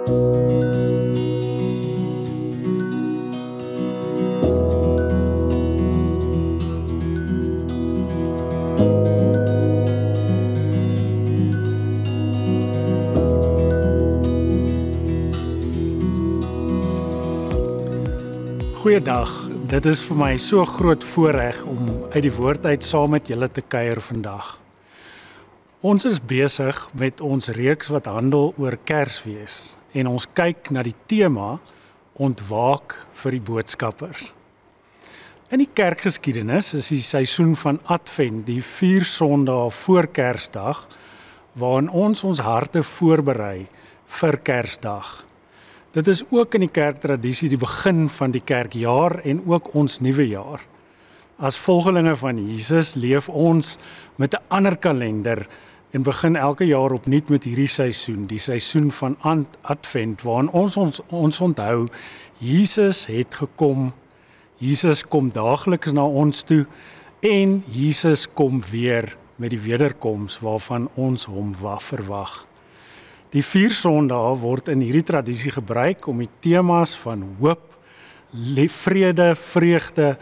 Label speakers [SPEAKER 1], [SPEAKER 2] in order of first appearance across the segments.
[SPEAKER 1] Goeiedag, dit is vir my so groot voorreg om uit die woord uit saam met julle te kuier vandag. Ons is besig met ons reeks wat handel oor Kersfees en ons kyk na die tema ontwaak vir die boodskappers. In die kerkgeskiedenis is die seisoen van Advent, die 4 Sondae voor Kersdag, waarin ons harte voorberei vir Kersdag. Dit is ook in die kerktradisie die begin van die kerkjaar en ook ons nuwe jaar. As volgelinge van Jesus leef ons met 'n ander kalender en begin elke jaar opnuut met hierdie seisoen, die seisoen van Advent, waarin ons onthou, Jesus het gekom, Jesus kom daagliks na ons toe en Jesus kom weer met die wederkoms waarvan ons hom verwag. Die 4 Sondae word in hierdie tradisie gebruik om die temas van hoop, vrede, vreugde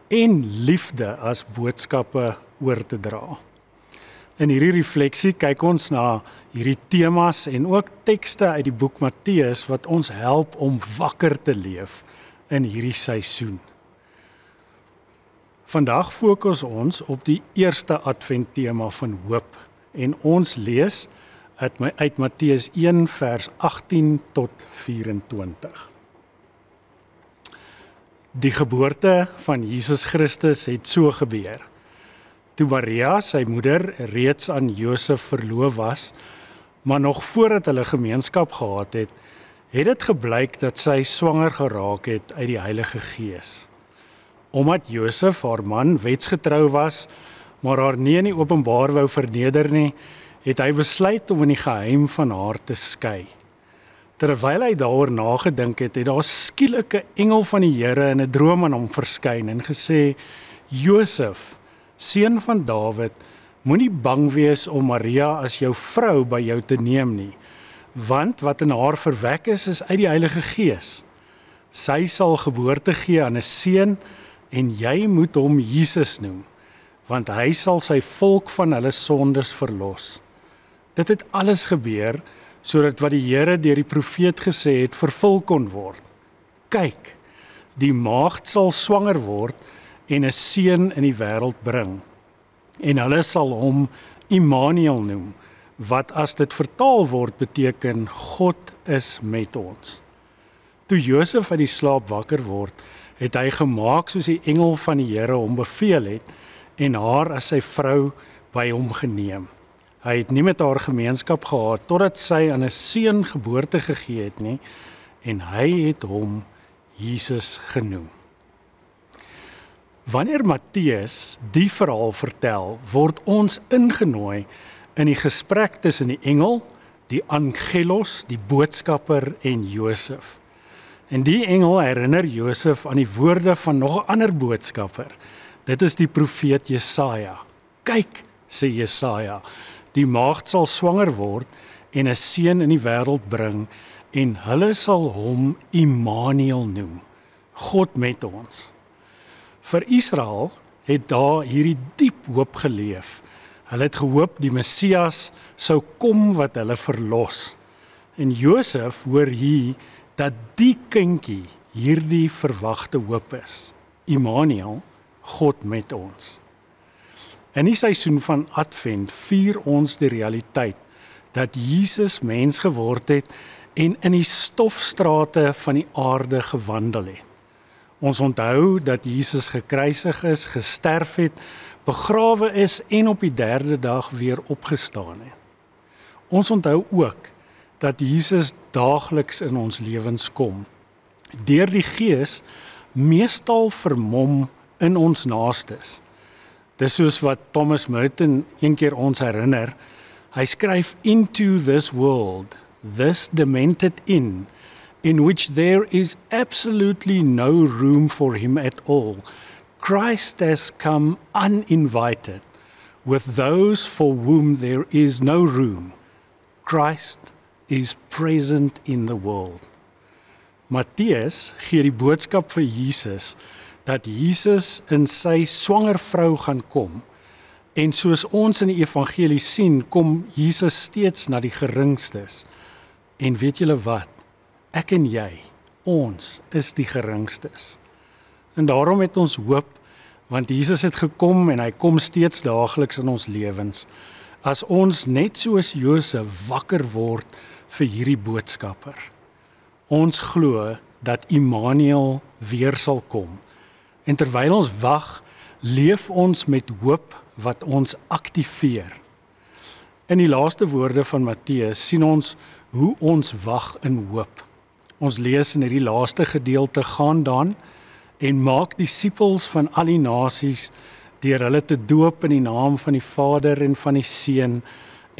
[SPEAKER 1] en liefde as boodskappe oor te dra. In hierdie refleksie kyk ons na hierdie temas en ook tekste uit die boek Matteus wat ons help om wakker te leef in hierdie seisoen. Vandag fokus ons op die eerste adventtema van hoop en ons lees uit Matteus 1 vers 18 tot 24. Die geboorte van Jesus Christus het so gebeur. Toe Maria, sy moeder, reeds aan Josef verloof was, maar nog voordat hulle gemeenskap gehad het, het dit gebleik dat sy swanger geraak het uit die Heilige Gees. Omdat Josef, haar man, wetsgetrou was, maar haar nie in die openbaar wou verneder nie, het hy besluit om in die geheim van haar te skei. Terwyl hy daaroor nagedink het, het daar skielik 'n engel van die Here in 'n droom aan hom verskyn en gesê, Josef, seun van Dawid, moenie bang wees om Maria as jou vrou by jou te neem nie, want wat in haar verwek is uit die Heilige Gees. Sy sal geboorte gee aan 'n seun en jy moet hom Jesus noem, want hy sal sy volk van hulle sondes verlos. Dit het alles gebeur, sodat wat die Here deur die profeet gesê het, vervul kon word. Kyk, die maagd sal swanger word en 'n seun in die wêreld bring. En hulle sal hom Immanuel noem, wat as dit vertaal word beteken, God is met ons. Toe Josef uit die slaap wakker word, het hy gemaak soos die engel van die Here hom beveel het, en haar as sy vrou by hom geneem. Hy het nie met haar gemeenskap gehad, totdat sy aan 'n seun geboorte gegee het nie, en hy het hom Jesus genoem. Wanneer Matteus die verhaal vertel, word ons ingenooi in die gesprek tussen die engel, die angelos, die boodskapper en Josef. En die engel herinner Josef aan die woorde van nog 'n ander boodskapper. Dit is die profeet Jesaja. Kyk, sê Jesaja, die maagd sal swanger word en 'n seun in die wêreld bring en hulle sal hom Immanuel noem, God met ons. Vir Israel het daar hierdie diep hoop geleef. Hulle het gehoop die Messias sou kom wat hulle verlos. En Josef hoor hier dat die kindjie hierdie verwagte hoop is. Immanuel, God met ons. In die seisoen van Advent vier ons die realiteit dat Jesus mens geword het en in die stofstrate van die aarde gewandel het. Ons onthou dat Jesus gekruisig is, gesterf het, begrawe is en op die 3de dag weer opgestaan het. Ons onthou ook dat Jesus daagliks in ons lewens kom, deur die Gees meestal vermom in ons naastes. Dis soos wat Thomas Merton een keer ons herinner, hy skryf into this world, this demented in which there is absolutely no room for him at all. Christ has come uninvited, with those for whom there is no room. Christ is present in the world. Matteus gee die boodskap vir Jesus, dat Jesus in sy swanger vrou gaan kom, en soos ons in die evangelie sien, kom Jesus steeds na die geringstes. En weet julle wat? Ek en jy, ons is die geringstes. En daarom het ons hoop, want Jesus het gekom en hy kom steeds daagliks in ons lewens, as ons net soos Josef wakker word vir hierdie boodskapper. Ons glo dat Immanuel weer sal kom, en terwyl ons wag, leef ons met hoop wat ons aktiveer. In die laaste woorde van Matteus sien ons hoe ons wag in hoop. Ons lees in hierdie laaste gedeelte, gaan dan en maak disippels van al die nasies, deur hulle te doop in die naam van die Vader en van die Seun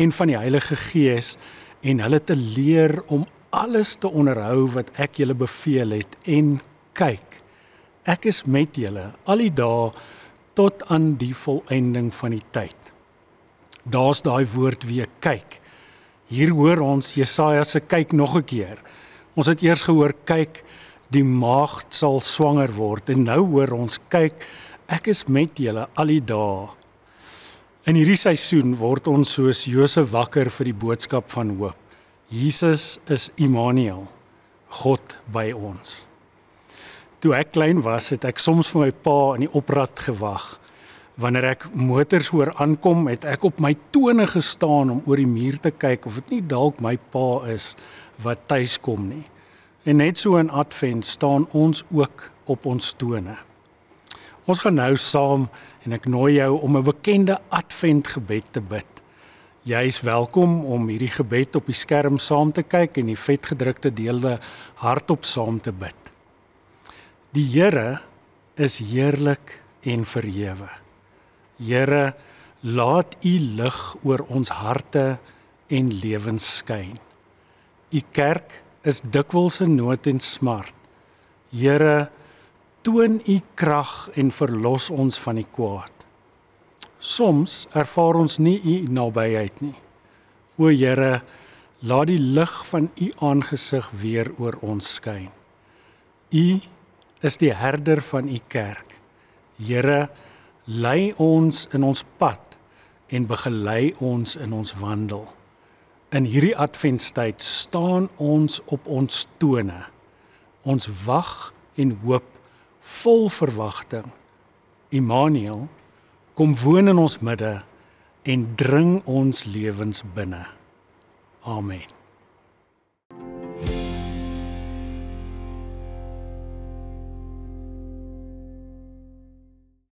[SPEAKER 1] en van die Heilige Gees, en hulle te leer om alles te onderhou wat ek julle beveel het, en kyk, ek is met julle al die dae tot aan die volëinding van die tyd. Daar's daai woord weer, kyk. Hier hoor ons Jesaja se kyk nog 'n keer. Ons het eers gehoor, kyk, die maagd sal swanger word, en nou hoor ons, kyk, ek is met julle al die dae. In hierdie seisoen word ons soos Josef wakker vir die boodskap van hoop. Jesus is Immanuel, God by ons. Toe ek klein was, het ek soms vir my pa in die oprad gewag. Wanneer ek motors hoor aankom, het ek op my tone gestaan om oor die muur te kyk of dit nie dalk my pa is wat tuis kom nie. En net so in Advent staan ons ook op ons tone. Ons gaan nou saam en ek nooi jou om 'n bekende Adventgebed te bid. Jy is welkom om hierdie gebed op die skerm saam te kyk en die vetgedrukte dele hardop saam te bid. Die Here is heerlik en verhewe. Here, laat U lig oor ons harte en lewens skyn. U kerk is dikwels in nood en smart. Here, toon U krag en verlos ons van die kwaad. Soms ervaar ons nie U nabyheid nie. O Here, laat die lig van U aangesig weer oor ons skyn. U is die herder van U kerk. Here, lei ons in ons pad en begelei ons in ons wandel. In hierdie adventstyd staan ons op ons tone. Ons wag en hoop vol verwagting. Immanuel, kom woon in ons midde en dring ons lewens binne. Amen.